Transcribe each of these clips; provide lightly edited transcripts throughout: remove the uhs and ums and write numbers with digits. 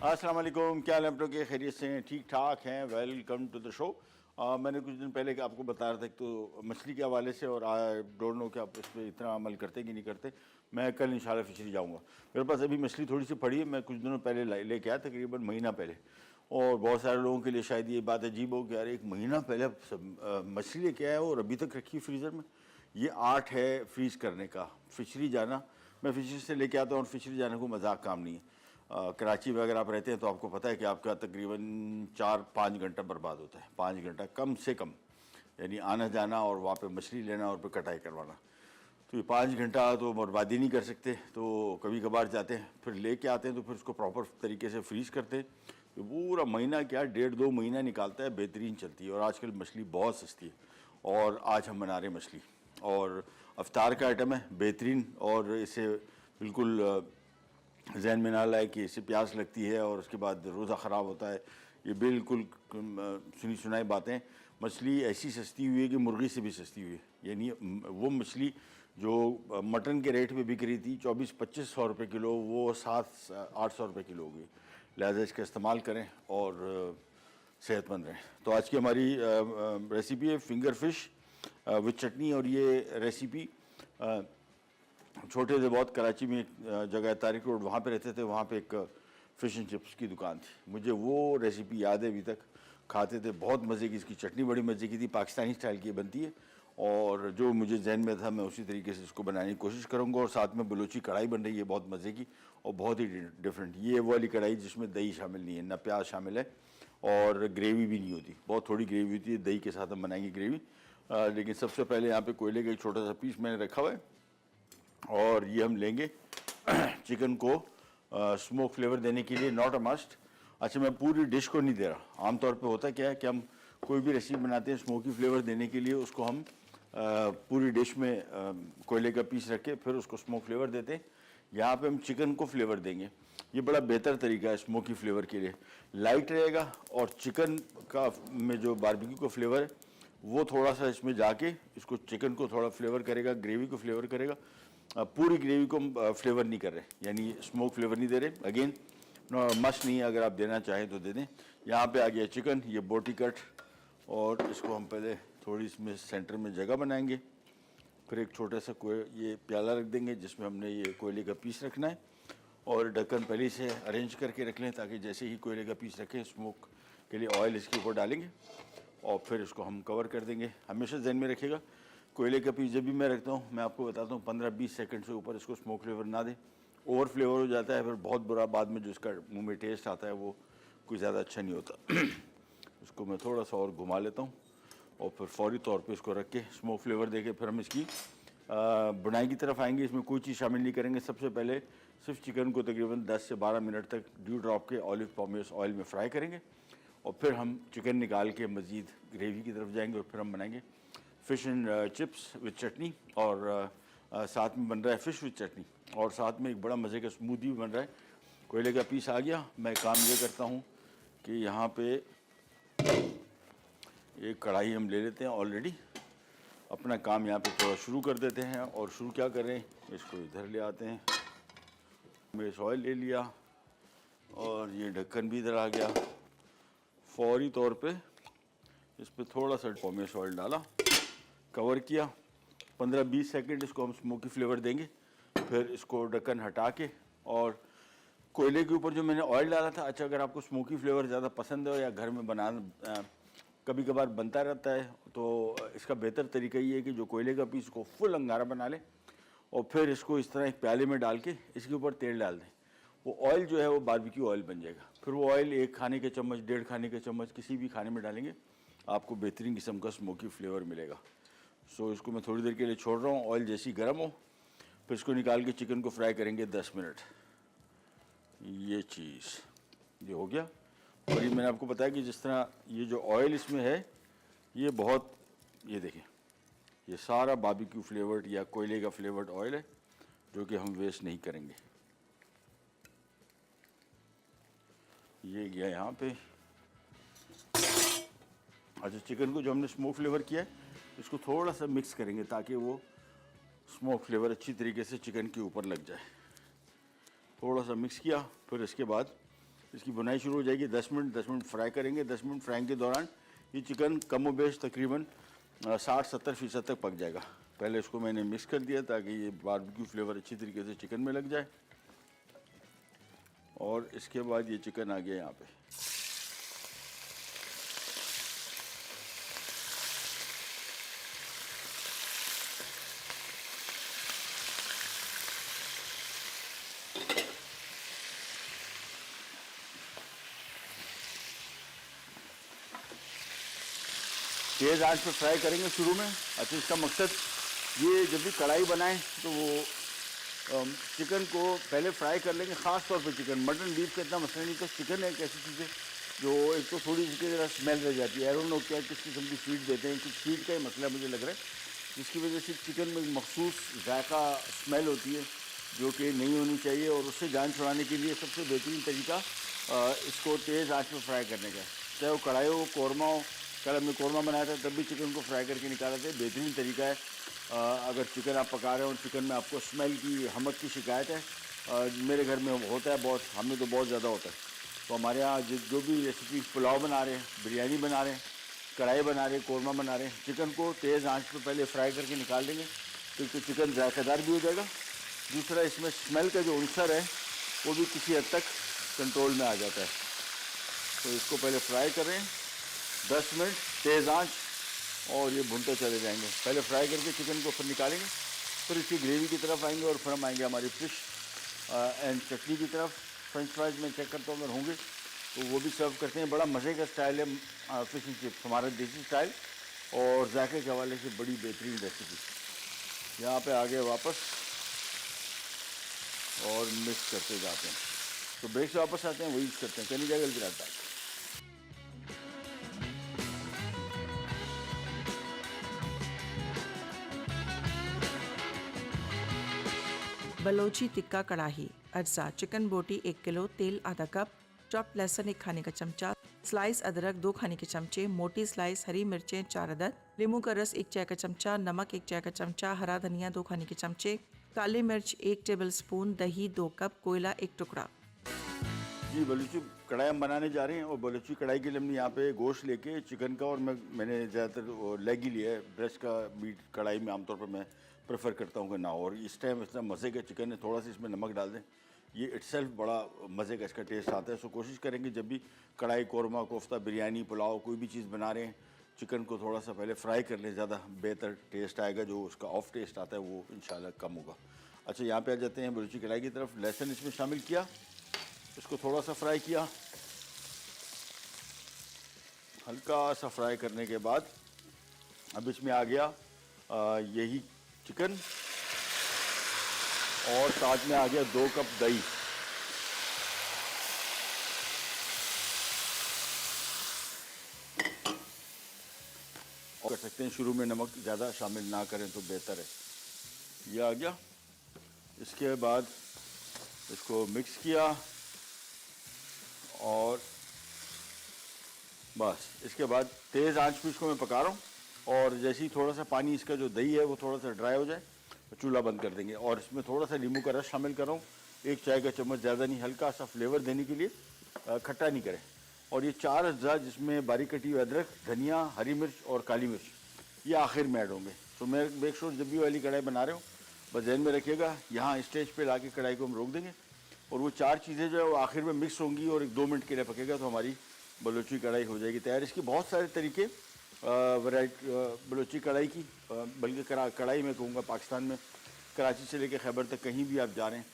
अस्सलाम वालेकुम, क्या हाल है आप लोग के? खैरियत से हैं? ठीक ठाक हैं? Welcome to the show. मैंने कुछ दिन पहले आपको बता रहा था कि तो मछली के हवाले से, और आई डोंट नो कि आप इस पर इतना अमल करते कि नहीं करते। मैं कल इंशाल्लाह फिशरी जाऊंगा। मेरे पास अभी मछली थोड़ी सी पड़ी है, मैं कुछ दिनों पहले लेके आया, तकरीबन महीना पहले। और बहुत सारे लोगों के लिए शायद ये बात अजीब हो कि यार एक महीना पहले मछली लेके आया और अभी तक रखी फ्रीज़र में। ये आर्ट है फ्रीज़ करने का। फिशरी जाना, मैं फिशरी से लेके आता हूँ और फिशरी जाने को मजाक काम नहीं है। कराची में अगर आप रहते हैं तो आपको पता है कि आपका तकरीबन 4-5 घंटा बर्बाद होता है, 5 घंटा कम से कम, यानी आना जाना और वहाँ पे मछली लेना और फिर कटाई करवाना। तो ये 5 घंटा तो बर्बादी नहीं कर सकते, तो कभी कभार जाते हैं, फिर लेके आते हैं, तो फिर उसको प्रॉपर तरीके से फ्रीज करते हैं। तो पूरा महीना क्या, 1.5-2 महीना निकालता है, बेहतरीन चलती है। और आजकल मछली बहुत सस्ती है, और आज हम बना रहे हैं मछली, और अफ्तार का आइटम है बेहतरीन। और इसे बिल्कुल जहन में ना लाए कि इससे प्यास लगती है और उसके बाद रोज़ा ख़राब होता है। ये बिल्कुल सुनी सुनाई बातें। मछली ऐसी सस्ती हुई है कि मुर्गी से भी सस्ती हुई है। यानी वो मछली जो मटन के रेट पे बिक रही थी 2400-2500 रुपये किलो, वो 700-800 रुपये किलो हो गई। लिहाजा इसका इस्तेमाल करें और सेहतमंद रहें। तो आज की हमारी रेसिपी है फिंगर फिश विद चटनी। और ये रेसिपी छोटे थे बहुत, कराची में एक जगह है तारिक रोड, वहाँ पे रहते थे। वहाँ पे एक फ़िश एंड चिप्स की दुकान थी। मुझे वो रेसिपी याद है अभी तक, खाते थे, बहुत मज़े की। इसकी चटनी बड़ी मज़े की थी, पाकिस्तानी स्टाइल की बनती है। और जो मुझे जहन में था मैं उसी तरीके से इसको बनाने की कोशिश करूँगा। और साथ में बलूची कढ़ाई बन रही है बहुत मज़े की और बहुत ही डिफरेंट। ये वो वाली कढ़ाई जिसमें दही शामिल नहीं है, ना प्याज शामिल है, और ग्रेवी भी नहीं होती, बहुत थोड़ी ग्रेवी होती है। दही के साथ हम बनाएंगे ग्रेवी। लेकिन सबसे पहले यहाँ पे कोयले का एक छोटा सा पीस मैंने रखा हुआ है, और ये हम लेंगे चिकन को स्मोक फ्लेवर देने के लिए, नॉट अ मस्ट। अच्छा, मैं पूरी डिश को नहीं दे रहा। आमतौर पे होता क्या है कि हम कोई भी रेसिपी बनाते हैं स्मोकी फ्लेवर देने के लिए, उसको हम पूरी डिश में कोयले का पीस रख के फिर उसको स्मोक फ्लेवर देते हैं। यहाँ पे हम चिकन को फ्लेवर देंगे। ये बड़ा बेहतर तरीका है स्मोकी फ्लेवर के लिए, लाइट रहेगा। और चिकन का में जो बारबेक्यू का फ्लेवर है वो थोड़ा सा इसमें जाके इसको, चिकन को थोड़ा फ्लेवर करेगा, ग्रेवी को फ्लेवर करेगा। पूरी ग्रेवी को हम फ्लेवर नहीं कर रहे, यानी स्मोक फ्लेवर नहीं दे रहे। अगेन मस्ट नहीं है, अगर आप देना चाहें तो दे दें। यहाँ पे आ गया चिकन, ये बोटी कट, और इसको हम पहले थोड़ी इसमें सेंटर में जगह बनाएंगे। फिर एक छोटा सा ये प्याला रख देंगे जिसमें हमने ये कोयले का पीस रखना है, और ढक्कन पहले से अरेंज करके रख लें, ताकि जैसे ही कोयले का पीस रखें स्मोक के लिए ऑयल इसके ऊपर डालेंगे और फिर इसको हम कवर कर देंगे। हमेशा ध्यान में रखिएगा, कोयले का पीस जब भी मैं रखता हूँ, मैं आपको बताता हूँ 15-20 सेकंड से ऊपर इसको स्मोक फ्लेवर ना दें। ओवर फ्लेवर हो जाता है, फिर बहुत बुरा बाद में जो इसका मुंह में टेस्ट आता है वो कुछ ज़्यादा अच्छा नहीं होता। इसको मैं थोड़ा सा और घुमा लेता हूँ, और फिर फौरी तौर पे इसको रख के स्मोक फ्लेवर दे के फिर हम इसकी बुनाई की तरफ आएंगे। इसमें कोई चीज़ शामिल नहीं करेंगे। सबसे पहले सिर्फ चिकन को तकरीबन 10 से 12 मिनट तक ड्यू ड्रॉप के ऑलिव पॉमेस ऑयल में फ्राई करेंगे, और फिर हम चिकन निकाल के मज़ीद ग्रेवी की तरफ जाएंगे, और फिर हम बनाएंगे fish and chips with chutney. और साथ में बन रहा है फ़िश विद चटनी, और साथ में एक बड़ा मज़े का स्मूदी भी बन रहा है। कोयले का पीस आ गया। मैं काम ये करता हूँ कि यहाँ पे एक कढ़ाई हम ले लेते हैं ऑलरेडी, अपना काम यहाँ पे थोड़ा शुरू कर देते हैं। और शुरू क्या करें, इसको इधर ले आते हैं, बेस ऑयल ले लिया, और ये ढक्कन भी इधर आ गया। फौरी तौर पे इस पर थोड़ा सा पॉमेस ऑयल डाला, कवर किया, 15-20 सेकंड इसको हम स्मोकी फ्लेवर देंगे। फिर इसको ढक्कन हटा के, और कोयले के ऊपर जो मैंने ऑयल डाला था, अच्छा अगर आपको स्मोकी फ्लेवर ज़्यादा पसंद है या घर में बनाना कभी कभार बनता रहता है, तो इसका बेहतर तरीका ये है कि जो कोयले का पीस को फुल अंगारा बना लें, और फिर इसको इस तरह एक प्याले में डाल के इसके ऊपर तेल डाल दें। वो ऑयल जो है वो बारबेक्यू ऑयल बन जाएगा। फिर वो ऑयल 1 खाने के चम्मच, 1.5 खाने के चम्मच किसी भी खाने में डालेंगे, आपको बेहतरीन किस्म का स्मोकी फ्लेवर मिलेगा। सो इसको मैं थोड़ी देर के लिए छोड़ रहा हूँ, ऑयल जैसी गर्म हो, फिर इसको निकाल के चिकन को फ्राई करेंगे 10 मिनट। ये चीज़ ये हो गया। और ये मैंने आपको बताया कि जिस तरह ये जो ऑयल इसमें है, ये बहुत, ये देखें, ये सारा बारबेक्यू फ्लेवर्ड या कोयले का फ्लेवर्ड ऑयल है, जो कि हम वेस्ट नहीं करेंगे। ये गया यहाँ पे। अच्छा, चिकन को जो हमने स्मोक फ्लेवर किया है, इसको थोड़ा सा मिक्स करेंगे ताकि वो स्मोक फ्लेवर अच्छी तरीके से चिकन के ऊपर लग जाए। थोड़ा सा मिक्स किया, फिर इसके बाद इसकी बुनाई शुरू हो जाएगी। 10 मिनट फ्राई करेंगे। 10 मिनट फ्राइंग के दौरान ये चिकन कम बेश तकरीबन 60-70% तक पक जाएगा। पहले इसको मैंने मिक्स कर दिया ताकि ये बारबेक्यू फ्लेवर अच्छी तरीके से चिकन में लग जाए। और इसके बाद ये चिकन आ गया यहाँ पे। तेज़ आंच पे फ्राई करेंगे शुरू में। अच्छा, इसका मकसद ये जब भी कढ़ाई बनाएं तो वो चिकन को पहले फ्राई कर लेंगे। ख़ास तौर पे चिकन, मटन बीफ का इतना मसला नहीं। तो चिकन एक ऐसी चीज़ है जो एक तो थोड़ी सी ज़रा स्मेल रह जाती है। आई डोंट नो क्या किस किस्म की फीड देते हैं, कुछ फीड का ही मसला मुझे लग रहा है, जिसकी वजह से चिकन में मखसूस जायका स्मेल होती है जो कि नहीं होनी चाहिए। और उससे जान छुड़ाने के लिए सबसे बेहतरीन तरीका इसको तेज़ आँच में फ्राई करने का है। चाहे वो कढ़ाई हो, कौरमा हो। कल हमने कौरमा बनाया था तब भी चिकन को फ्राई करके निकाला था। बेहतरीन तरीका है। अगर चिकन आप पका रहे हो और चिकन में आपको स्मेल की, हमक की शिकायत है, मेरे घर में होता है बहुत, हमें तो बहुत ज़्यादा होता है। तो हमारे यहाँ जो भी रेसिपी, पुलाव बना रहे हैं, बिरयानी बना रहे हैं, कढ़ाई बना रहे हैं, कौरमा बना रहे हैं, चिकन को तेज़ आंच पे पहले फ्राई करके निकाल देंगे तो चिकन जायकेदार भी हो जाएगा। दूसरा, इसमें स्मेल का जो अंसर है वो भी किसी हद तक कंट्रोल में आ जाता है। तो इसको पहले फ्राई करें 10 मिनट तेज़ आंच, और ये भुनते चले जाएंगे। पहले फ्राई करके चिकन को फिर निकालेंगे, फिर इसकी ग्रेवी की तरफ आएंगे, और फिर हम आएंगे हमारी फिश एंड चटनी की तरफ। फ्रेंच फ्राइज में चेक करता हूँ अगर होंगे तो वो भी सर्व करते हैं। बड़ा मज़े का स्टाइल है फिश एंड चिप्स, हमारा देसी स्टाइल, और जायके के हवाले से बड़ी बेहतरीन रेसिपी। यहाँ पे आगे वापस और मिक्स करते जाते हैं। तो ब्रेक से वापस आते हैं, वही यूज़ करते हैं। कहने जाएगा जल्दी आता है। बलोची टिक्का कढ़ाई। अज्जा: चिकन बोटी 1 किलो, तेल आधा कप, चॉप लहसुन 1 खाने का चमचा, स्लाइस अदरक 2 खाने के चमचे, मोटी स्लाइस हरी मिर्चें 4 अदद, नींबू का रस 1 चाय का चमचा, नमक 1 चाय का चमचा, हरा धनिया 2 खाने के चमचे, काली मिर्च 1 टेबल स्पून, दही 2 कप, कोयला 1 टुकड़ा। जी, बलूची कढ़ाई हम बनाने जा रहे हैं। और बलूची कढ़ाई के लिए हमने यहाँ पे गोश्त लेके चिकन का, और मैंने ज़्यादातर लेग ही लिया है। ब्रेस्ट का मीट कढ़ाई में आमतौर पर मैं प्रेफर करता हूँ कि ना। और इस टाइम इतना मज़े का चिकन है, थोड़ा सा इसमें नमक डाल दें, ये इटसेल्फ बड़ा मज़े का इसका टेस्ट आता है। सो कोशिश करेंगे जब भी कढ़ाई, कौरमा, कोफ्ता, बिरयानी, पुलाव, कोई भी चीज़ बना रहे हैं, चिकन को थोड़ा सा पहले फ्राई कर लें, ज़्यादा बेहतर टेस्ट आएगा। जो उसका ऑफ टेस्ट आता है वो इंशाल्लाह कम होगा। अच्छा, यहाँ पे आ जाते हैं बलूची कढ़ाई की तरफ। लहसुन इसमें शामिल किया, इसको थोड़ा सा फ्राई किया। हल्का सा फ्राई करने के बाद अब इसमें आ गया यही चिकन, और साथ में आ गया 2 कप दही। और कर सकते हैं शुरू में नमक ज़्यादा शामिल ना करें तो बेहतर है। ये आ गया। इसके बाद इसको मिक्स किया, और बस इसके बाद तेज़ आंच पे इसको मैं पका रहा हूँ। और जैसे ही थोड़ा सा पानी, इसका जो दही है वो थोड़ा सा ड्राई हो जाए तो चूल्हा बंद कर देंगे। और इसमें थोड़ा सा नींबू का रस शामिल कर रहा हूँ, 1 चाय का चम्मच, ज़्यादा नहीं, हल्का सा फ्लेवर देने के लिए, खट्टा नहीं करें। और ये 4 अज्जा जिसमें बारीक कटी हुई अदरक, धनिया, हरी मिर्च और काली मिर्च, ये आखिर में ऐड होंगे। तो मैं मेक श्योर जब भी वाली कढ़ाई बना रहे हो बस ध्यान में रखिएगा, यहाँ स्टेज पे लाके कढ़ाई को हम रोक देंगे, और वो 4 चीज़ें जो है वो आखिर में मिक्स होंगी, और 1-2 मिनट के लिए पकेगा तो हमारी बलूची कढ़ाई हो जाएगी तैयार। इसकी बहुत सारे तरीके बलूची कढ़ाई की, बल्कि कढ़ाई मैं कहूँगा पाकिस्तान में कराची से लेकर खैबर तक कहीं भी आप जा रहे हैं,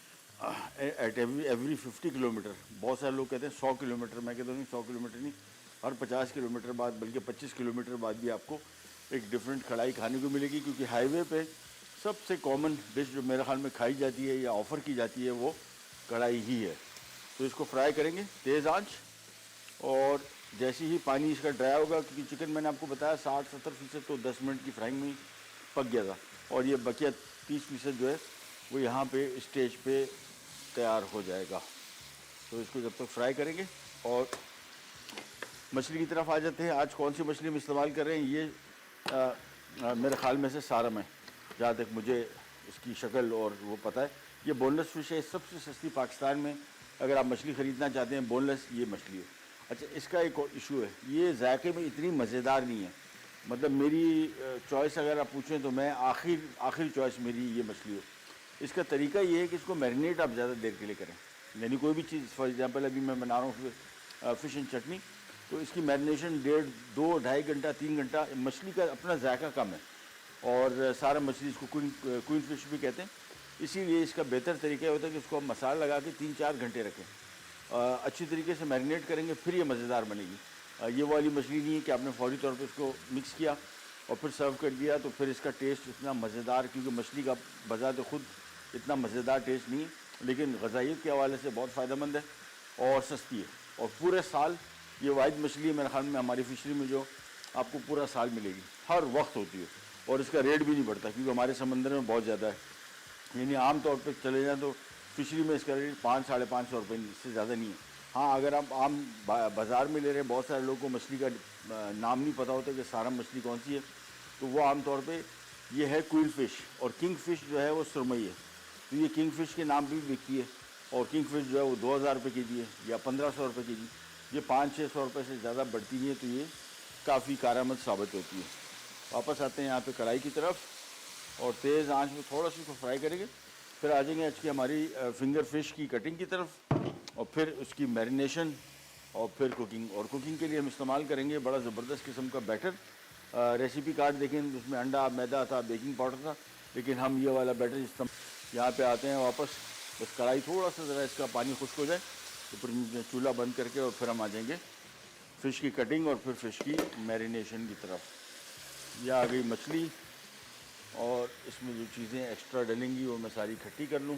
एट एवरी 50 किलोमीटर, बहुत सारे लोग कहते हैं 100 किलोमीटर, मैं कहता हूँ 100 किलोमीटर नहीं, हर 50 किलोमीटर बाद, बल्कि 25 किलोमीटर बाद भी आपको एक डिफरेंट कढ़ाई खाने को मिलेगी। क्योंकि हाईवे पे सबसे कॉमन डिश जो मेरे ख्याल में खाई जाती है या ऑफ़र की जाती है वो कढ़ाई ही है। तो इसको फ्राई करेंगे तेज़ आंच, और जैसे ही पानी इसका ड्राई होगा, क्योंकि चिकन मैंने आपको बताया 60-70% तो 10 मिनट की फ्राइंग में ही पक गया था, और ये बकिया 30% जो है वो यहाँ पे स्टेज पे तैयार हो जाएगा। तो इसको जब तक फ्राई करेंगे, और मछली की तरफ आ जाते हैं। आज कौन सी मछली हम इस्तेमाल कर रहे हैं, ये मेरे ख्याल में से सारम है, जहाँ तक मुझे इसकी शक्ल और वो पता है। ये बोनलेस फिश है, सबसे सस्ती पाकिस्तान में अगर आप मछली ख़रीदना चाहते हैं बोनलेस, ये मछली है। अच्छा, इसका एक और इशू है, ये जायके में इतनी मज़ेदार नहीं है। मतलब मेरी चॉइस अगर आप पूछें तो मैं आखिर चॉइस मेरी ये मछली हो। इसका तरीका ये है कि इसको मैरिनेट आप ज़्यादा देर के लिए करें, यानी कोई भी चीज़, फॉर एग्जांपल अभी मैं बना रहा हूँ फ़िश एंड चटनी, तो इसकी मैरिनेशन 1.5-2-2.5 घंटा 3 घंटा। मछली का अपना जायका कम है और सारा मछली, इसको क्वीन फ़िश भी कहते हैं, इसीलिए इसका बेहतर तरीका होता है कि उसको आप मसाला लगा के 3-4 घंटे रखें, अच्छी तरीके से मैरिनेट करेंगे, फिर ये मज़ेदार बनेगी। ये वाली मछली नहीं है कि आपने फौरी तौर पे इसको मिक्स किया और फिर सर्व कर दिया, तो फिर इसका टेस्ट इतना मज़ेदार, क्योंकि मछली का बज़ात खुद इतना मज़ेदार टेस्ट नहीं है, लेकिन ग़िज़ाइयत के हवाले से बहुत फ़ायदेमंद है और सस्ती है। और पूरे साल ये वाहिद मछली है मेरे ख्याल में हमारी फ़िशरी में जो आपको पूरा साल मिलेगी, हर वक्त होती है, और इसका रेट भी नहीं बढ़ता क्योंकि हमारे समंदर में बहुत ज़्यादा है। यानी आम तौर पर चले जाएँ तो फ़िशरी में इसका रेट 500-550 रुपये से ज़्यादा नहीं है। हाँ, अगर आप आम बाज़ार में ले रहे हैं, बहुत सारे लोगों को मछली का नाम नहीं पता होता कि सारा मछली कौन सी है, तो वो आम तौर पे ये है क्वीन फ़िश, और किंग फ़िश जो है वो सुरमई है। तो ये किंग फ़िश के नाम पे भी बिकती है, और किंग फ़िश जो है वो 2000 रुपये के जी है या 1500 रुपये के जी। ये 500-600 रुपये से ज़्यादा बढ़ती नहीं है, तो ये काफ़ी कारआमद साबित होती है। वापस आते हैं यहाँ पे कढ़ाई की तरफ, और तेज़ आंच में थोड़ा सा इसको फ्राई करेंगे, फिर आ जाएंगे आज की हमारी फिंगर फ़िश की कटिंग की तरफ, और फिर उसकी मैरिनेशन, और फिर कुकिंग। और कुकिंग के लिए हम इस्तेमाल करेंगे बड़ा ज़बरदस्त किस्म का बैटर। रेसिपी कार्ड देखें, उसमें अंडा, मैदा था, बेकिंग पाउडर था, लेकिन हम ये वाला बैटर इस्तेमाल। यहाँ पे आते हैं वापस, बस कढ़ाई थोड़ा सा ज़रा इसका पानी खुश्क हो जाए तो फिर चूल्हा बंद करके, और फिर हम आ जाएंगे फ़िश की कटिंग और फिर फ़िश की मैरिनेशन की तरफ। यह आ गई मछली, और इसमें जो चीज़ें एक्स्ट्रा डलेंगी वो मैं सारी इकट्ठी कर लूँ।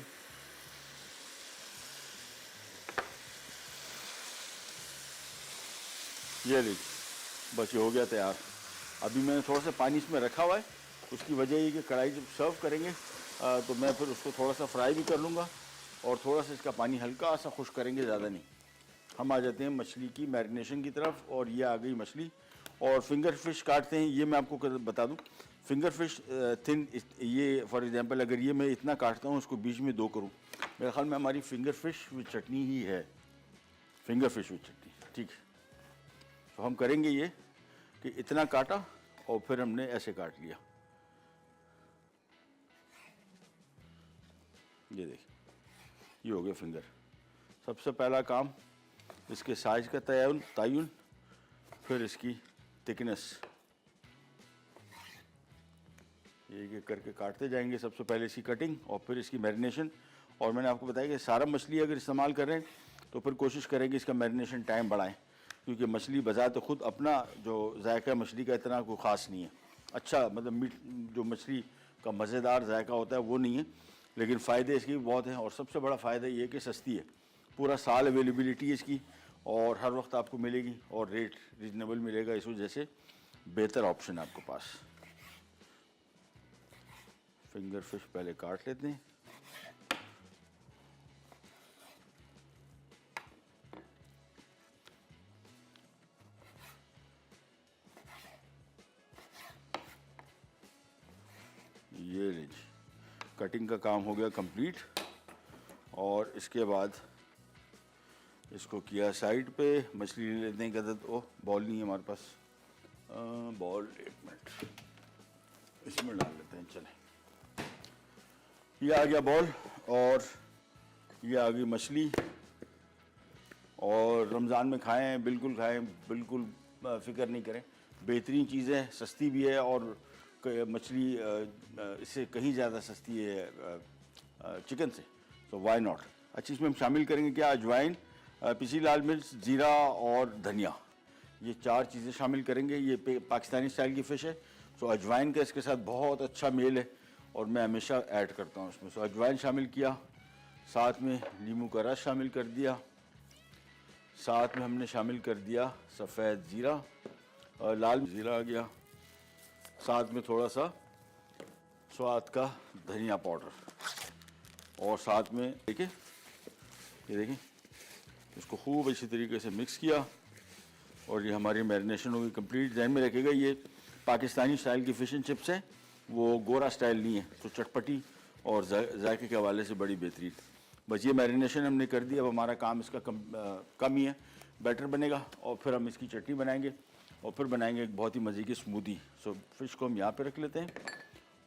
ये लीजिए, बस ये हो गया तैयार। अभी मैंने थोड़ा सा पानी इसमें रखा हुआ है, उसकी वजह ये कि कढ़ाई जब सर्व करेंगे तो मैं फिर उसको थोड़ा सा फ्राई भी कर लूँगा, और थोड़ा सा इसका पानी हल्का सा खुश करेंगे, ज़्यादा नहीं। हम आ जाते हैं मछली की मैरिनेशन की तरफ, और ये आ गई मछली। और फिंगर फिश काटते हैं, ये मैं आपको बता दूं, फिंगर फिश थिन, ये फॉर एग्जांपल अगर ये मैं इतना काटता हूँ, उसको बीच में 2 करूँ, मेरे ख्याल में हमारी फिंगर फिश विद चटनी ही है, फिंगर फिश विद चटनी, ठीक है। तो हम करेंगे ये कि इतना काटा और फिर हमने ऐसे काट लिया, ये देखिए, ये हो गया फिंगर। सबसे पहला काम इसके साइज का तयन, फिर इसकी थिकनेस, ये करके काटते जाएंगे। सबसे पहले इसकी कटिंग और फिर इसकी मैरिनेशन। और मैंने आपको बताया कि सारा मछली अगर इस्तेमाल कर रहे हैं तो फिर कोशिश करें कि इसका मैरिनेशन टाइम बढ़ाएं, क्योंकि मछली बजात खुद अपना जो जायका मछली का इतना कोई ख़ास नहीं है। अच्छा, मतलब मीट जो मछली का मज़ेदार जायका होता है वो नहीं है, लेकिन फ़ायदे इसके भी बहुत हैं। और सबसे बड़ा फ़ायदा ये है कि सस्ती है, पूरा साल अवेलेबिलिटी है इसकी, और हर वक्त आपको मिलेगी, और रेट रीजनेबल मिलेगा, इस वजह से बेहतर ऑप्शन है आपके पास। फिंगर फिश पहले काट लेते हैं। ये लीजिए, कटिंग का काम हो गया कंप्लीट, और इसके बाद इसको किया साइड पे। मछली ले लेते हैं कदर, ओह बॉल नहीं है हमारे पास, बॉल 1 मिनट इसमें डाल लेते हैं। चलें, ये आ गया बॉल, और ये आ गई मछली। और रमज़ान में खाएं, बिल्कुल खाएं, बिल्कुल फ़िक्र नहीं करें, बेहतरीन चीज़ है, सस्ती भी है, और मछली इससे कहीं ज़्यादा सस्ती है चिकन से, तो वाई नॉट। अच्छा, इसमें हम शामिल करेंगे क्या, अजवाइन, पिसी लाल मिर्च, ज़ीरा और धनिया, ये 4 चीज़ें शामिल करेंगे। ये पाकिस्तानी स्टाइल की फ़िश है, तो अजवाइन का इसके साथ बहुत अच्छा मेल है, और मैं हमेशा ऐड करता हूँ इसमें। तो अजवाइन शामिल किया, साथ में नींबू का रस शामिल कर दिया, साथ में हमने शामिल कर दिया सफ़ेद ज़ीरा, लाल ज़ीरा आ गया, साथ में थोड़ा सा स्वाद का धनिया पाउडर, और साथ में देखिए, ये देखिए, इसको खूब अच्छी तरीके से मिक्स किया, और ये हमारी मैरिनेशन होगी कंप्लीट। ध्यान में रखिएगा, ये पाकिस्तानी स्टाइल की फ़िश एंड चिप्स है, वो गोरा स्टाइल नहीं है, तो चटपटी और जायके के हवाले से बड़ी बेहतरीन। बस ये मैरिनेशन हमने कर दिया। अब हमारा काम इसका कम ही है, बैटर बनेगा और फिर हम इसकी चटनी बनाएंगे और फिर बनाएंगे एक बहुत ही मज़े की स्मूदी। सो फिश को हम यहाँ पे रख लेते हैं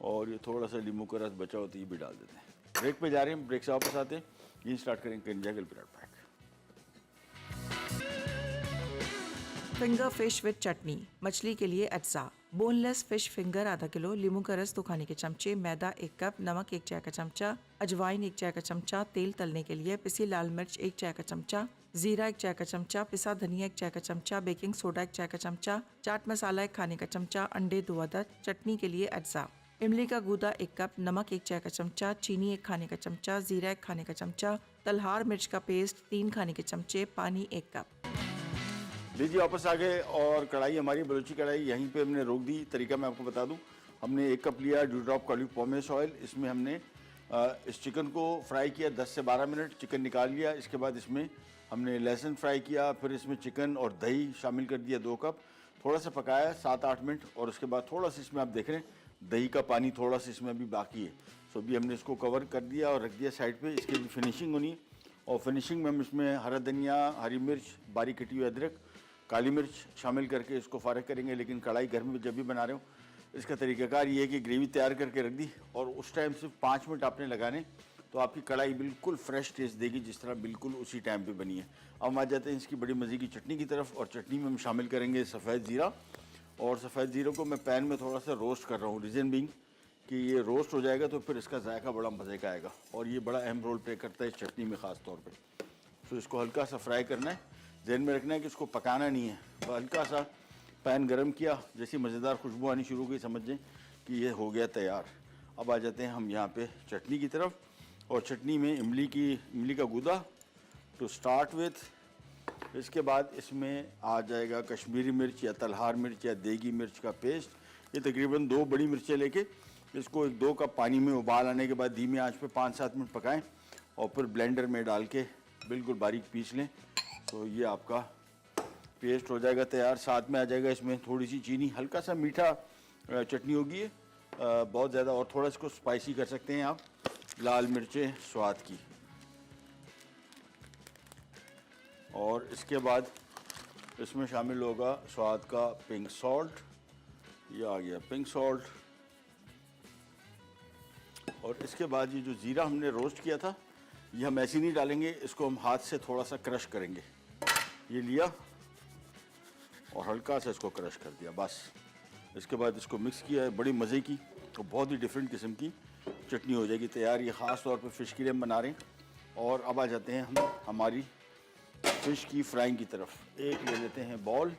और ये थोड़ा सा नींबू का रस बचा होता है, ये भी डाल देते हैं। ब्रेक पे जा रहे हैं, ब्रेक से वापस आते हैं, ये स्टार्ट करेंगे कंजा गिल पैक। Finger fish with chutney. मछली के लिए अज्जा: बोनलेस फिश फिंगर आधा किलो, नींबू का रस 2 खाने के चमचे, मैदा 1 कप, नमक 1 चाय का चमचा, अजवाइन 1 चाय का चमचा, तेल तलने के लिए, पिसी लाल मिर्च 1 चाय का चमचा, जीरा 1 चाय का चमचा, पिसा धनिया 1 चाय का चमचा, बेकिंग सोडा 1 चाय का चमचा, चाट मसाला 1 खाने का चमचा, अंडे 2 अदद। चटनी के लिए अज्जा: इमली का गूदा 1 कप, नमक 1 चाय का चमचा, चीनी 1 खाने का चमचा, जीरा 1 खाने का चमचा, तलहार मिर्च का पेस्ट 3 खाने के चमचे, पानी 1 कप। लीजिए वापस आ गए और कढ़ाई हमारी बलूची कढ़ाई यहीं पे हमने रोक दी। तरीका मैं आपको बता दूं, हमने 1 कप लिया ड्यू ड्रॉप ऑलिव पॉमेस ऑयल। इसमें हमने इस चिकन को फ्राई किया 10 से 12 मिनट, चिकन निकाल लिया। इसके बाद इसमें हमने लहसुन फ्राई किया, फिर इसमें चिकन और दही शामिल कर दिया 2 कप, थोड़ा सा पकाया 7-8 मिनट और उसके बाद थोड़ा सा इसमें आप देख रहे हैं दही का पानी थोड़ा सा इसमें अभी बाकी है। सो अभी हमने इसको कवर कर दिया और रख दिया साइड पे। इसकी भी फिनिशिंग होनी है और फिनिशिंग में हम इसमें हरा धनिया, हरी मिर्च, बारीक कटी हुई अदरक, काली मिर्च शामिल करके इसको फारग करेंगे। लेकिन कढ़ाई घर में जब भी बना रहे हो, इसका तरीकाकार ये है कि ग्रेवी तैयार करके रख दी और उस टाइम सिर्फ 5 मिनट आपने लगाने, तो आपकी कढ़ाई बिल्कुल फ्रेश टेस्ट देगी, जिस तरह बिल्कुल उसी टाइम पे बनी है। अब हम आ जाते हैं इसकी बड़ी मज़े की चटनी की तरफ और चटनी में हम शामिल करेंगे सफ़ेद ज़ीरा। और सफ़ेद ज़ीरे को मैं पैन में थोड़ा सा रोस्ट कर रहा हूँ, रीज़न बीइंग कि ये रोस्ट हो जाएगा तो फिर इसका जायका बड़ा मज़े का आएगा और ये बड़ा अहम रोल प्ले करता है इस चटनी में ख़ास तौर पर। तो इसको हल्का सा फ्राई करना है, ध्यान में रखना है कि इसको पकाना नहीं है। हल्का सा पैन गरम किया, जैसी मज़ेदार खुशबू आनी शुरू हुई समझ लें कि ये हो गया तैयार। अब आ जाते हैं हम यहाँ पे चटनी की तरफ और चटनी में इमली का गूदा टू स्टार्ट विथ। इसके बाद इसमें आ जाएगा कश्मीरी मिर्च या तलहार मिर्च या देगी मिर्च का पेस्ट। ये तकरीबन 2 बड़ी मिर्चें लेके इसको 1-2 कप पानी में उबाल आने के बाद धीमी आंच पे 5-7 मिनट पकाएं और फिर ब्लेंडर में डाल के बिल्कुल बारीक पीस लें। तो ये आपका पेस्ट हो जाएगा तैयार। साथ में आ जाएगा इसमें थोड़ी सी चीनी, हल्का सा मीठा चटनी होगी ये, बहुत ज़्यादा और थोड़ा इसको स्पाइसी कर सकते हैं आप, लाल मिर्चें स्वाद की। और इसके बाद इसमें शामिल होगा स्वाद का पिंक सॉल्ट, ये आ गया पिंक सॉल्ट। और इसके बाद ये जो ज़ीरा हमने रोस्ट किया था, ये हम ऐसे नहीं डालेंगे, इसको हम हाथ से थोड़ा सा क्रश करेंगे। ये लिया और हल्का सा इसको क्रश कर दिया बस। इसके बाद इसको मिक्स किया है, बड़ी मज़े की और बहुत ही डिफरेंट किस्म की चटनी हो जाएगी तैयार। ये ख़ास तौर पे फ़िश के लिए हम बना रहे हैं। और अब आ जाते हैं हम हमारी फ़िश की फ्राइंग की तरफ। एक ले लेते हैं बॉल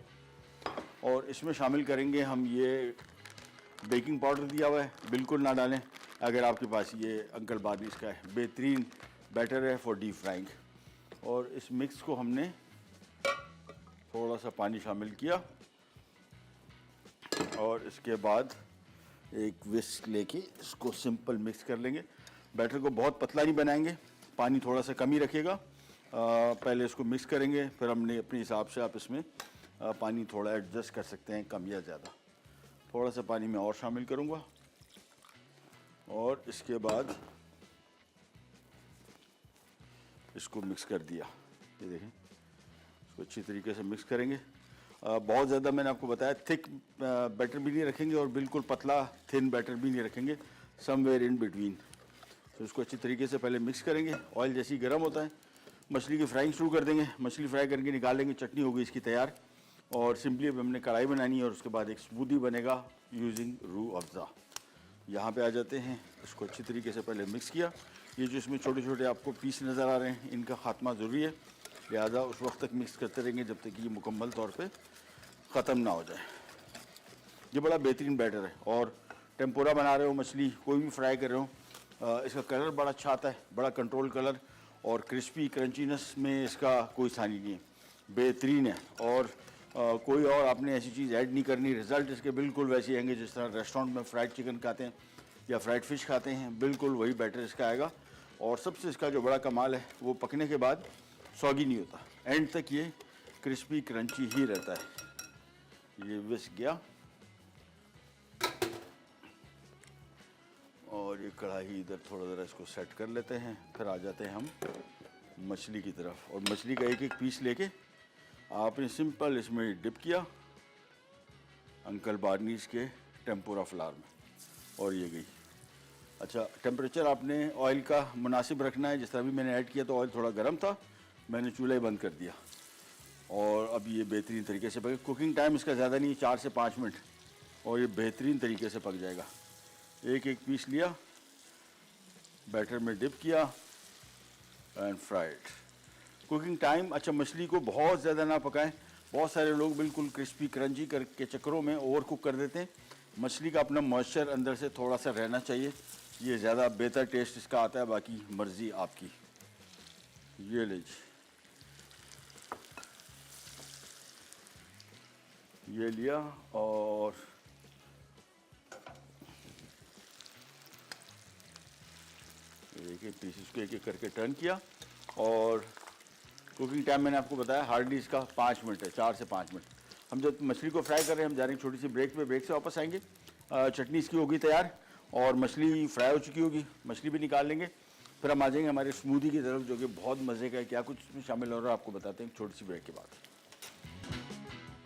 और इसमें शामिल करेंगे हम ये बेकिंग पाउडर दिया हुआ है, बिल्कुल ना डालें अगर आपके पास ये अंकल बादिश का है, बेहतरीन बैटर है फॉर डीप फ्राइंग। और इस मिक्स को हमने थोड़ा सा पानी शामिल किया और इसके बाद एक विस्क लेके इसको सिंपल मिक्स कर लेंगे। बैटर को बहुत पतला नहीं बनाएंगे, पानी थोड़ा सा कम ही रखिएगा। पहले इसको मिक्स करेंगे, फिर हमने अपने हिसाब से आप इसमें पानी थोड़ा एडजस्ट कर सकते हैं, कम या ज़्यादा। थोड़ा सा पानी मैं और शामिल करूँगा और इसके बाद इसको मिक्स कर दिया। ये देखें, इसको अच्छी तरीके से मिक्स करेंगे। बहुत ज़्यादा मैंने आपको बताया थिक बैटर भी नहीं रखेंगे और बिल्कुल पतला थिन बैटर भी नहीं रखेंगे, समवेयर इन बिटवीन। तो इसको अच्छी तरीके से पहले मिक्स करेंगे। ऑयल जैसे ही गर्म होता है मछली की फ्राइंग शुरू कर देंगे, मछली फ्राई करके निकाल लेंगे। चटनी होगी इसकी तैयार और सिंपली अब हमने कढ़ाई बनानी है और उसके बाद एक स्मूदी बनेगा यूजिंग रूह अफ़ज़ा। यहाँ पे आ जाते हैं, इसको अच्छी तरीके से पहले मिक्स किया। ये जो इसमें छोटे छोटे आपको पीस नज़र आ रहे हैं, इनका ख़ात्मा ज़रूरी है, लिहाजा उस वक्त तक मिक्स करते रहेंगे जब तक ये मुकम्मल तौर पे ख़त्म ना हो जाए। ये बड़ा बेहतरीन बैटर है और टेम्पोरा बना रहे हो, मछली कोई भी फ्राई कर रहे हो, इसका कलर बड़ा अच्छा आता है, बड़ा कंट्रोल कलर और क्रिस्पी क्रंचीनेस में इसका कोई सानी नहीं है, बेहतरीन है। और कोई और आपने ऐसी चीज़ ऐड नहीं करनी, रिज़ल्ट इसके बिल्कुल वैसे आएंगे जिस तरह रेस्टोरेंट में फ्राइड चिकन खाते हैं या फ्राइड फ़िश खाते हैं, बिल्कुल वही बैटर इसका आएगा। और सबसे इसका जो बड़ा कमाल है वो पकने के बाद सॉगी नहीं होता, एंड तक ये क्रिस्पी क्रंची ही रहता है। ये विस्क गया और और ये कढ़ाई इधर थोड़ा ज़रा इसको सेट कर लेते हैं। फिर आ जाते हैं हम मछली की तरफ। और मछली का एक एक पीस लेके आपने सिंपल इसमें डिप किया अंकल बार्नीज के टेम्पुरा फ्लावर में, और ये गई। अच्छा, टेम्परेचर आपने ऑयल का मुनासिब रखना है। जिस तरह भी मैंने ऐड किया तो ऑयल थोड़ा गर्म था, मैंने चूल्हा ही बंद कर दिया। और अब ये बेहतरीन तरीके से पके। कुकिंग टाइम इसका ज़्यादा नहीं, 4 से 5 मिनट, और ये बेहतरीन तरीके से पक जाएगा। एक एक पीस लिया, बैटर में डिप किया एंड फ्राइड। कुकिंग टाइम, अच्छा मछली को बहुत ज़्यादा ना पकाएं। बहुत सारे लोग बिल्कुल क्रिस्पी क्रंची के चक्करों में ओवर कुक कर देते हैं। मछली का अपना मॉइस्चर अंदर से थोड़ा सा रहना चाहिए, ये ज़्यादा बेहतर टेस्ट इसका आता है। बाकी मर्ज़ी आपकी। ये लीजिए, ये लिया और एक एक पीस इसको एक एक करके टर्न किया। और कुकिंग टाइम मैंने आपको बताया हार्डली इसका 5 मिनट है, 4 से 5 मिनट। हम जब मछली को फ्राई कर रहे हैं, हम जा रहे हैं छोटी सी ब्रेक पे, ब्रेक से वापस आएंगे। चटनी इसकी होगी तैयार और मछली फ्राई हो चुकी होगी, मछली भी निकाल लेंगे। फिर हम आ जाएंगे हमारे स्मूदी की तरफ, जो कि बहुत मज़े का है। क्या कुछ इसमें शामिल हो रहा है आपको बताते हैं छोटी सी ब्रेक के बाद।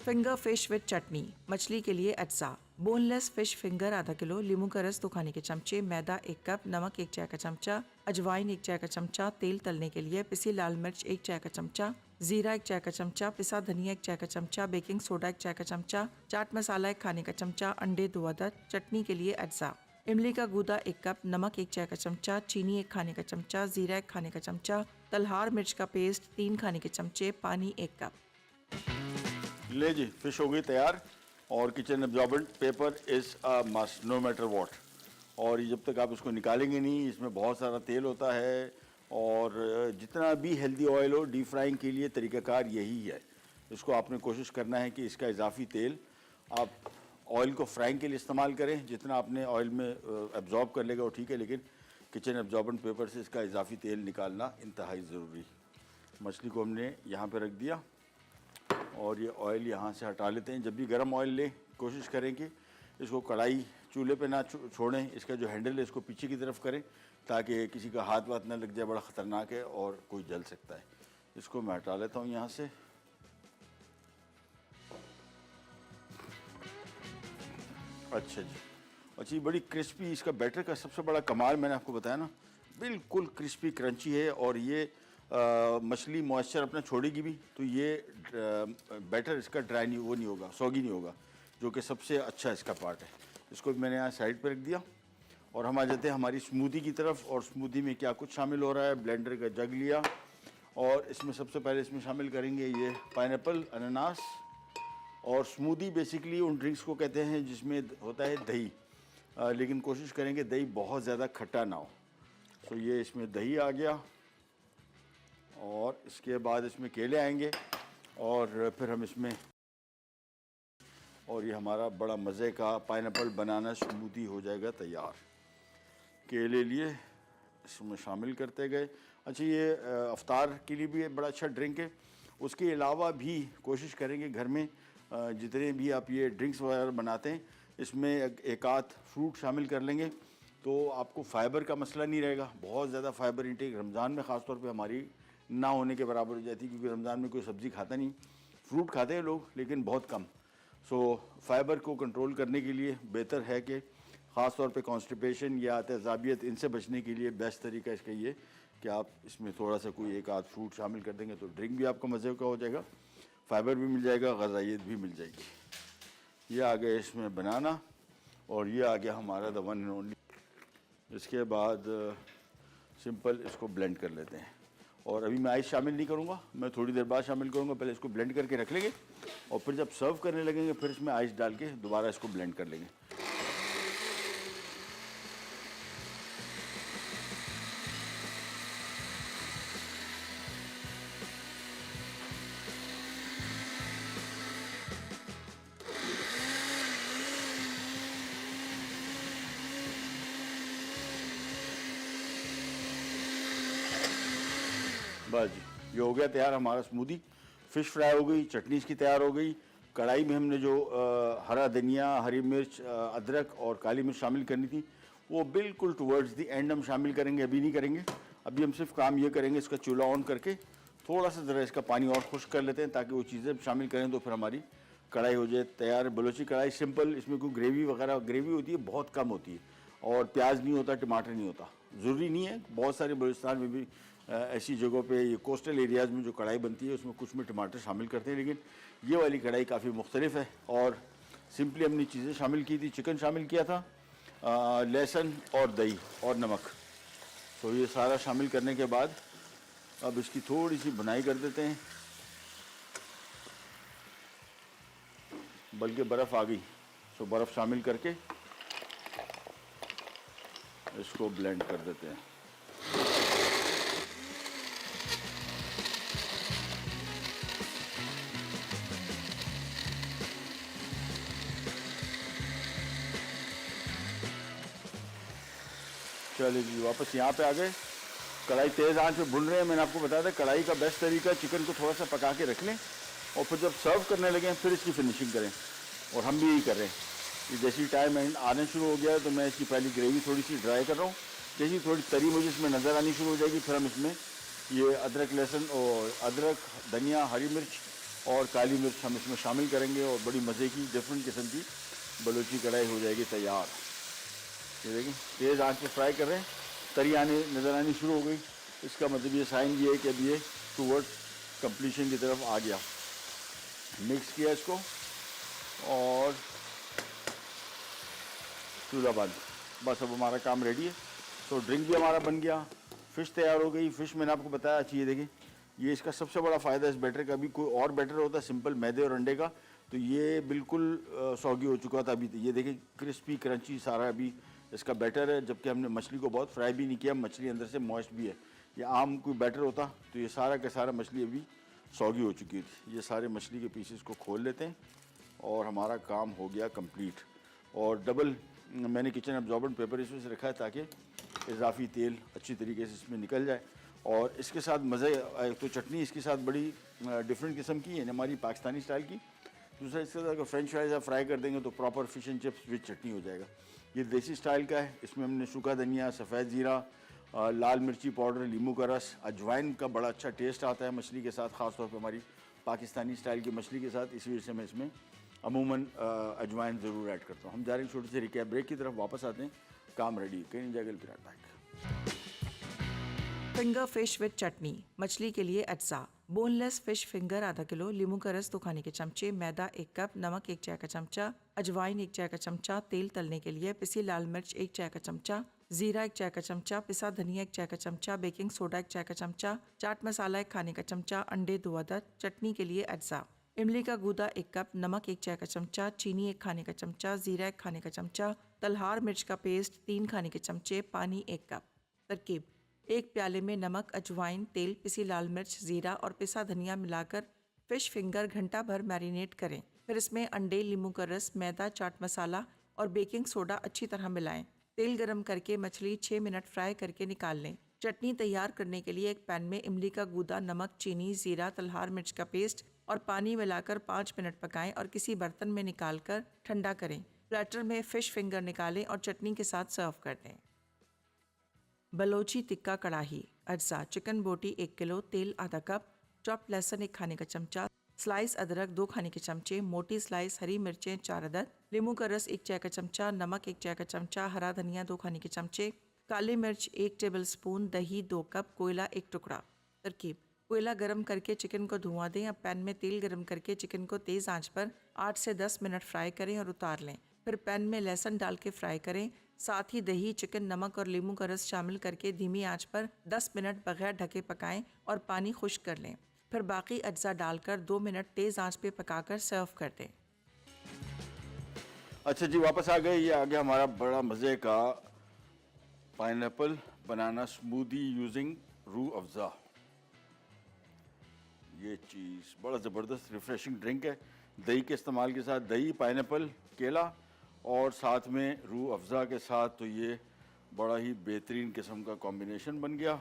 Finger fish with chutney. मछली के लिए अज्जा: बोनलेस फिश फिंगर आधा किलो, लीमू का रस 2 खाने के चमचे, मैदा 1 कप, नमक 1 चाय का चमचा, अजवाइन 1 चाय का चमचा, तेल तलने के लिए, पिसी लाल मिर्च 1 चाय का चमचा, जीरा 1 चाय का चमचा, पिसा धनिया 1 चाय का चमचा, बेकिंग सोडा 1 चाय का चमचा, चाट मसाला 1 खाने का चमचा, अंडे 2 अदद। चटनी के लिए अज्जा: इमली का गूदा 1 कप, नमक 1 चाय का चमचा, चीनी 1 खाने का चमचा, जीरा 1 खाने का चमचा, तलहार मिर्च का पेस्ट 3 खाने के चमचे, पानी 1 कप। ले जी, फिश हो गई तैयार। और kitchen absorbent paper is a must know matter what. और ये जब तक आप इसको निकालेंगे नहीं, इसमें बहुत सारा तेल होता है। और जितना भी हेल्दी ऑयल हो, डीप फ्राइंग के लिए तरीक़ाकार यही है। इसको आपने कोशिश करना है कि इसका इजाफी तेल आप ऑयल को फ्राइंग के लिए इस्तेमाल करें। जितना आपने ऑयल में एब्जॉर्ब कर लेगा वो ठीक है, लेकिन किचन एब्जॉर्बेंट पेपर से इसका इजाफी तेल निकालना इंतहाई ज़रूरी। मछली को हमने यहाँ पर रख दिया और ये ऑयल यहाँ से हटा लेते हैं। जब भी गर्म ऑयल लें, कोशिश करें कि इसको कढ़ाई चूल्हे पे ना छोड़ें। इसका जो हैंडल है इसको पीछे की तरफ करें, ताकि किसी का हाथ वाथ ना लग जाए, बड़ा ख़तरनाक है और कोई जल सकता है। इसको मैं हटा लेता हूँ यहाँ से। अच्छा जी, अच्छा ये बड़ी क्रिस्पी, इसका बैटर का सबसे बड़ा कमाल मैंने आपको बताया ना, बिल्कुल क्रिस्पी क्रंची है। और ये मछली मॉइस्चर अपना छोड़ेगी भी, तो ये बैटर इसका ड्राई नहीं, वो नहीं होगा, सॉगी नहीं होगा, जो कि सबसे अच्छा इसका पार्ट है। इसको भी मैंने यहाँ साइड पे रख दिया। और हम आ जाते हैं हमारी स्मूदी की तरफ। और स्मूदी में क्या कुछ शामिल हो रहा है। ब्लेंडर का जग लिया और इसमें सबसे पहले इसमें शामिल करेंगे ये पाइनएप्पल, अनानास। और स्मूदी बेसिकली उन ड्रिंक्स को कहते हैं जिसमें होता है दही, लेकिन कोशिश करेंगे दही बहुत ज़्यादा खट्टा ना हो। तो ये इसमें दही आ गया और इसके बाद इसमें केले आएंगे और फिर हम इसमें, और ये हमारा बड़ा मज़े का पाइनएप्पल बनाना स्मूदी हो जाएगा तैयार। केले लिए इसमें शामिल करते गए। अच्छा ये अफ्तार के लिए भी बड़ा अच्छा ड्रिंक है। उसके अलावा भी कोशिश करेंगे घर में जितने भी आप ये ड्रिंक्स वगैरह बनाते हैं, इसमें एक आध फ्रूट शामिल कर लेंगे तो आपको फ़ाइबर का मसला नहीं रहेगा। बहुत ज़्यादा फ़ाइबर इंटेक रमज़ान में ख़ास तौर पे हमारी ना होने के बराबर हो जाती है, क्योंकि रमज़ान में कोई सब्ज़ी खाता नहीं, फ्रूट खाते हैं लोग लेकिन बहुत कम। सो फ़ाइबर को कंट्रोल करने के लिए बेहतर है कि ख़ास तौर पे कॉन्स्टिपेशन या तेज़ाबियत, इनसे बचने के लिए बेस्ट तरीका इसका ये कि आप इसमें थोड़ा सा कोई एक आध फ्रूट शामिल कर देंगे तो ड्रिंक भी आपका मज़े का हो जाएगा, फ़ाइबर भी मिल जाएगा, ग़ज़ाइयत भी मिल जाएगी। ये आ गया इसमें बनाना और ये आ गया हमारा द वन एंड ओनली। इसके बाद सिंपल इसको ब्लेंड कर लेते हैं। और अभी मैं आइस शामिल नहीं करूँगा, मैं थोड़ी देर बाद शामिल करूँगा। पहले इसको ब्लेंड करके रख लेंगे और फिर जब सर्व करने लगेंगे फिर इसमें आइस डाल के दोबारा इसको ब्लेंड कर लेंगे। बस जी, ये हो गया तैयार हमारा स्मूदी। फ़िश फ्राई हो गई, चटनी इसकी तैयार हो गई। कढ़ाई में हमने जो हरा धनिया, हरी मिर्च, अदरक और काली मिर्च शामिल करनी थी वो बिल्कुल टुवर्ड्स द एंड हम शामिल करेंगे, अभी नहीं करेंगे। अभी हम सिर्फ काम ये करेंगे, इसका चूल्हा ऑन करके थोड़ा सा ज़रा इसका पानी और खुश्क कर लेते हैं ताकि वो चीज़ें शामिल करें तो फिर हमारी कढ़ाई हो जाए तैयार। बलोची कढ़ाई सिंपल, इसमें कोई ग्रेवी वगैरह ग्रेवी होती है बहुत कम होती है, और प्याज नहीं होता, टमाटर नहीं होता। ज़रूरी नहीं है, बहुत सारे बलूचिस्तान में भी ऐसी जगहों पे, ये कोस्टल एरियाज़ में जो कढ़ाई बनती है उसमें कुछ में टमाटर शामिल करते हैं, लेकिन ये वाली कढ़ाई काफ़ी मुख्तलिफ है। और सिंपली हमने चीज़ें शामिल की थी, चिकन शामिल किया था, लहसुन और दही और नमक। तो ये सारा शामिल करने के बाद अब इसकी थोड़ी सी बुनाई कर देते हैं, बल्कि बर्फ़ आ गई तो बर्फ़ शामिल करके इसको ब्लेंड कर देते हैं। चलिए जी, वापस यहाँ पे आ गए। कढ़ाई तेज़ आंच पे भून रहे हैं। मैंने आपको बताया था कढ़ाई का बेस्ट तरीका चिकन को थोड़ा सा पका के रख लें और फिर जब सर्व करने लगें फिर इसकी फिनिशिंग करें, और हम भी यही कर रहे हैं। ये जैसी टाइम आने शुरू हो गया है तो मैं इसकी पहली ग्रेवी थोड़ी सी ड्राई कर रहा हूँ। जैसी थोड़ी तरी मुझे इसमें नज़र आनी शुरू हो जाएगी फिर हम इसमें ये अदरक लहसुन और अदरक, धनिया, हरी मिर्च और काली मिर्च हम इसमें शामिल करेंगे और बड़ी मज़े की डिफरेंट किस्म की बलूची कढ़ाई हो जाएगी तैयार। ये देखिए तेज़ आंच पे फ्राई कर रहे हैं, तरी आने नज़र आनी शुरू हो गई। इसका मतलब ये साइन ये है कि अब ये टूवर्ड्स कंप्लीशन की तरफ आ गया। मिक्स किया इसको और चूल्हा बंद, बस अब हमारा काम रेडी है। तो ड्रिंक भी हमारा बन गया, फ़िश तैयार हो गई। फ़िश मैंने आपको बताया अच्छी, ये देखिए ये इसका सबसे बड़ा फ़ायदा इस बैटर का। अभी कोई और बैटर होता सिंपल मैदे और अंडे का तो ये बिल्कुल सौगी हो चुका था। अभी ये देखिए क्रिस्पी क्रंची सारा अभी इसका बैटर है, जबकि हमने मछली को बहुत फ्राई भी नहीं किया, मछली अंदर से मॉइस्ट भी है। ये आम कोई बैटर होता तो ये सारा का सारा मछली अभी सौगी हो चुकी थी। ये सारे मछली के पीसेस को खोल लेते हैं और हमारा काम हो गया कंप्लीट। और डबल मैंने किचन एब्जॉर्बेंट पेपर इसमें से रखा है ताकि इजाफी तेल अच्छी तरीके से इसमें निकल जाए। और इसके साथ मज़े, तो चटनी इसके साथ बड़ी डिफरेंट किस्म की है हमारी पाकिस्तानी स्टाइल की। दूसरा इसके साथ अगर फ्रेंच फ्राइज आप फ्राई कर देंगे तो proper fish and chips with chutney हो जाएगा। ये देसी स्टाइल का है। इसमें हमने सूखा धनिया, सफ़ेद ज़ीरा, लाल मिर्ची पाउडर, नींबू का रस, अजवाइन का बड़ा अच्छा टेस्ट आता है मछली के साथ, ख़ास तौर पे हमारी पाकिस्तानी स्टाइल की मछली के साथ। इसी वजह से मैं इसमें अमूमन अजवाइन ज़रूर ऐड करता हूँ। हम जा रहे हैं छोटे से रिकैप ब्रेक की तरफ, वापस आते हैं। काम रेडी, कहीं जाएगा फिर back. Finger fish with chutney. मछली के लिए अज्जा: बोनलेस फिश फिंगर आधा किलो, लीमू का रस 2 खाने के चमचे, मैदा 1 कप, नमक 1 चाय का चमचा, अजवाइन 1 चाय का चमचा, तेल तलने के लिए, पिसी लाल मिर्च 1 चाय का चमचा, जीरा 1 चाय का चमचा, पिसा धनिया 1 चाय का चमचा, बेकिंग सोडा 1 चाय का चमचा, चाट मसाला 1 खाने का चमचा, अंडे 2 अदद। चटनी के लिए अज्जा: इमली का गूदा 1 कप, नमक 1 चाय का चमचा, चीनी 1 खाने का चमचा, जीरा 1 खाने का चमचा, तलहार मिर्च का पेस्ट 3 खाने के चमचे, पानी 1 कप। तरकीब: 1 प्याले में नमक, अजवाइन, तेल, पिसी लाल मिर्च, जीरा और पिसा धनिया मिलाकर फिश फिंगर घंटा भर मैरिनेट करें। फिर इसमें अंडे, नींबू का रस, मैदा, चाट मसाला और बेकिंग सोडा अच्छी तरह मिलाएं। तेल गरम करके मछली 6 मिनट फ्राई करके निकाल लें। चटनी तैयार करने के लिए एक पैन में इमली का गूदा, नमक, चीनी, जीरा, तलहार मिर्च का पेस्ट और पानी मिलाकर 5 मिनट पकाएं और किसी बर्तन में निकालकर ठंडा करें। प्लेटर में फिश फिंगर निकालें और चटनी के साथ सर्व कर दें। बलोची टिक्का कड़ाही। अज्जा: चिकन बोटी 1 किलो, तेल आधा कप, चॉप्ड लहसुन 1 खाने का चमचा, स्लाइस अदरक 2 खाने के चमचे, मोटी स्लाइस हरी मिर्चें 4 अदद, नींबू का रस 1 चाय का चमचा, नमक 1 चाय का चमचा, हरा धनिया 2 खाने के चमचे, काली मिर्च 1 टेबल स्पून, दही 2 कप, कोयला 1 टुकड़ा। तरकीब: कोयला गरम करके चिकन को धुआं दें। अब पैन में तेल गरम करके चिकन को तेज़ आंच पर 8 से 10 मिनट फ्राई करें और उतार लें। फिर पैन में लहसुन डाल के फ्राई करें। साथ ही दही, चिकन, नमक और नींबू का रस शामिल करके धीमी आंच पर 10 मिनट बगैर ढके पकाएं और पानी खुश्क कर लें। फिर बाकी अज्जा डालकर 2 मिनट तेज़ आंच पे पकाकर सर्व कर दें। अच्छा जी, वापस आ गए। ये आ गया हमारा बड़ा मज़े का पाइनएप्पल बनाना स्मूदी यूजिंग रूह अफ़ज़ा। ये चीज़ बड़ा ज़बरदस्त रिफ़्रेशिंग ड्रिंक है। दही के इस्तेमाल के साथ, दही, पाइनएप्पल, केला और साथ में रूह अफ़ज़ा के साथ, तो ये बड़ा ही बेहतरीन किस्म का कॉम्बिनेशन बन गया।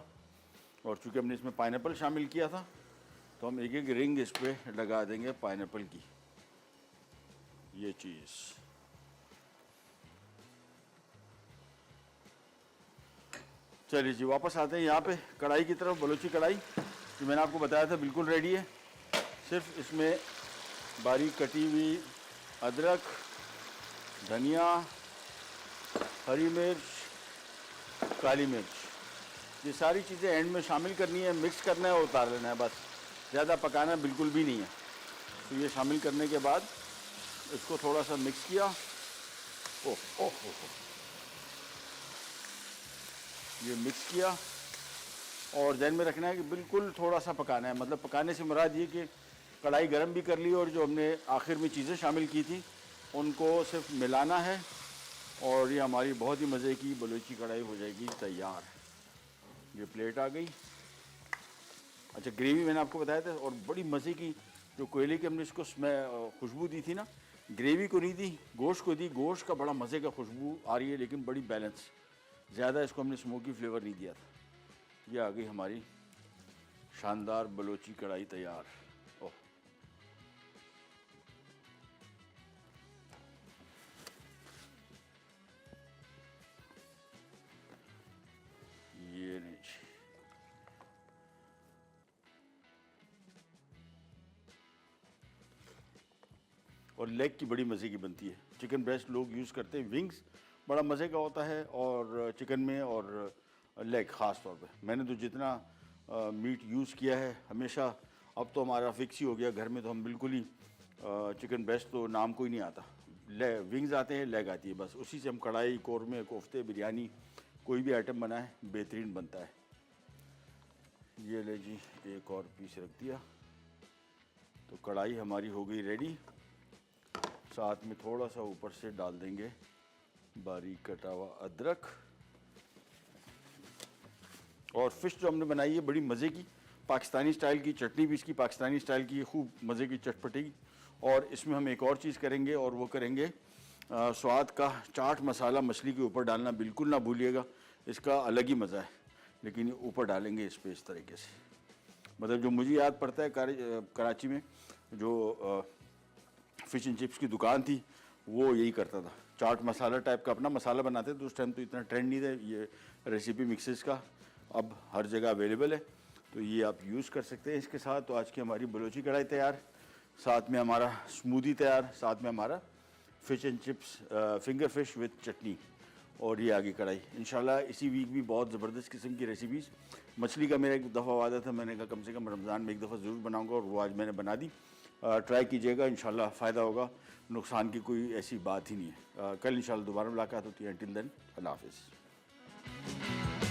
और चूँकि हमने इसमें पाइनएप्पल शामिल किया था तो हम एक एक रिंग इस पर लगा देंगे पाइनएप्पल की। ये चीज़ चलिए जी, वापस आते हैं यहाँ पे कढ़ाई की तरफ। बलोची कढ़ाई जो मैंने आपको बताया था बिल्कुल रेडी है। सिर्फ इसमें बारीक कटी हुई अदरक, धनिया, हरी मिर्च, काली मिर्च, ये सारी चीज़ें एंड में शामिल करनी है, मिक्स करना है और उतार लेना है बस। ज़्यादा पकाना बिल्कुल भी नहीं है। तो ये शामिल करने के बाद इसको थोड़ा सा मिक्स किया। ओह ओह ओह, ये मिक्स किया और ध्यान में रखना है कि बिल्कुल थोड़ा सा पकाना है। मतलब पकाने से मुराद ये कि कढ़ाई गरम भी कर ली और जो हमने आखिर में चीज़ें शामिल की थी उनको सिर्फ मिलाना है और ये हमारी बहुत ही मज़े की बलूची कढ़ाई हो जाएगी तैयार। ये प्लेट आ गई। अच्छा, ग्रेवी मैंने आपको बताया था और बड़ी मज़े की जो कोयले की हमने इसको खुशबू दी थी ना, ग्रेवी को नहीं दी, गोश्त को दी। गोश्त का बड़ा मज़े का खुशबू आ रही है लेकिन बड़ी बैलेंस, ज़्यादा इसको हमने स्मोकी फ्लेवर नहीं दिया था। ये आ गई हमारी शानदार बलोची कढ़ाई तैयार। ओह, ये नहीं जी। और लेग की बड़ी मज़े की बनती है। चिकन ब्रेस्ट लोग यूज़ करते हैं, विंग्स बड़ा मज़े का होता है और चिकन में, और लेग ख़ास तौर पे। मैंने तो जितना मीट यूज़ किया है हमेशा, अब तो हमारा फिक्स ही हो गया घर में, तो हम बिल्कुल ही चिकन ब्रेस्ट तो नाम को ही नहीं आता। विंग्स आते हैं, लेग आती है, बस उसी से हम कढ़ाई, कौरमे, कोफ्ते, बिरयानी, कोई भी आइटम बनाए बेहतरीन बनता है। ये ले जी, एक और पीस रख दिया। तो कढ़ाई हमारी हो गई रेडी। साथ में थोड़ा सा ऊपर से डाल देंगे बारीक कटा हुआ अदरक। और फ़िश जो हमने बनाई है बड़ी मज़े की पाकिस्तानी स्टाइल की, चटनी भी इसकी पाकिस्तानी स्टाइल की, खूब मज़े की चटपटी। और इसमें हम एक और चीज़ करेंगे और वो करेंगे स्वाद का चाट मसाला मछली के ऊपर डालना बिल्कुल ना भूलिएगा, इसका अलग ही मज़ा है। लेकिन ये ऊपर डालेंगे इस पर इस तरीके से। मतलब जो मुझे याद पड़ता है कराची में जो फ़िश एंड चिप्स की दुकान थी वो यही करता था, चाट मसाला टाइप का अपना मसाला बनाते थे। तो उस टाइम तो इतना ट्रेंड नहीं था ये रेसिपी मिक्सेस का, अब हर जगह अवेलेबल है, तो ये आप यूज़ कर सकते हैं इसके साथ। तो आज की हमारी बलोची कढ़ाई तैयार, साथ में हमारा स्मूदी तैयार, साथ में हमारा fish and chips finger fish with chutney, और ये आगे कढ़ाई। इंशाल्लाह इसी वीक भी बहुत ज़बरदस्त किस्म की रेसिपीज़। मछली का मेरा एक दफ़ा वादा था, मैंने कहा कम से कम रमज़ान में एक दफ़ा ज़रूर बनाऊँगा, और वो आज मैंने बना दी। ट्राई कीजिएगा, इंशाल्लाह फ़ायदा होगा, नुकसान की कोई ऐसी बात ही नहीं है। कल इंशाल्लाह दोबारा मुलाकात होती है। टिल देन, अल्लाह हाफ़िज़।